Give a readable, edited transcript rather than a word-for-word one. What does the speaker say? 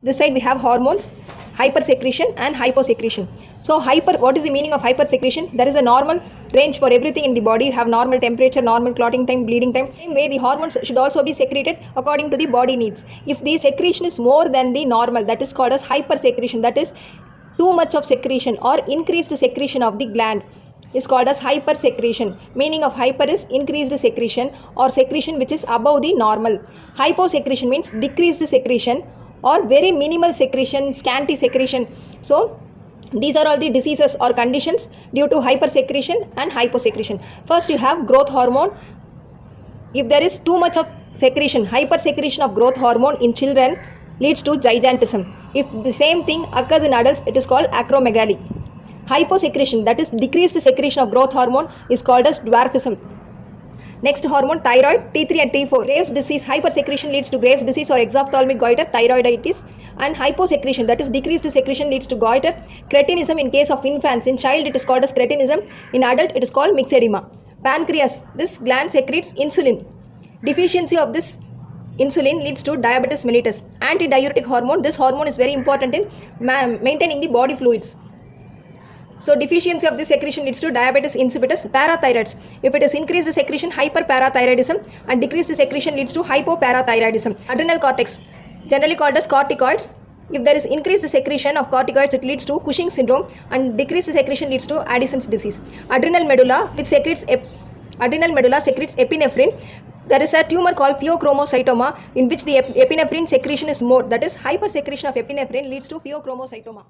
This side we have hormones, hypersecretion and hyposecretion. So what is the meaning of hypersecretion? There is a normal range for everything in the body. You have normal temperature, normal clotting time, bleeding time. Same way the hormones should also be secreted according to the body needs. If the secretion is more than the normal, that is called as hypersecretion. That is too much of secretion or increased secretion of the gland is called as hypersecretion. Meaning of hyper is increased secretion or secretion which is above the normal. Hyposecretion means decreased secretion or very minimal secretion, scanty secretion. So these are all the diseases or conditions due to hypersecretion and hyposecretion. First you have growth hormone. If there is too much of secretion, hypersecretion of growth hormone in children leads to gigantism. If the same thing occurs in adults, it is called acromegaly. Hyposecretion, that is decreased secretion of growth hormone, is called as dwarfism. Next hormone, thyroid, T3 and T4. Graves' disease, hypersecretion leads to Graves' disease or exophthalmic goiter, thyroiditis. And hyposecretion, that is decreased secretion, leads to goiter. Cretinism in case of infants. In child it is called as cretinism. In adult it is called myxedema. Pancreas, this gland secretes insulin. Deficiency of this insulin leads to diabetes mellitus. Antidiuretic hormone, this hormone is very important in maintaining the body fluids. So deficiency of this secretion leads to diabetes insipidus. Parathyroids, if it is increased secretion, hyperparathyroidism, and decreased secretion leads to hypoparathyroidism. Adrenal cortex, generally called as corticoids. If there is increased secretion of corticoids, it leads to Cushing syndrome, and decreased secretion leads to Addison's disease. Adrenal medulla, which secretes epinephrine. There is a tumor called pheochromocytoma in which the epinephrine secretion is more. That is, hypersecretion of epinephrine leads to pheochromocytoma.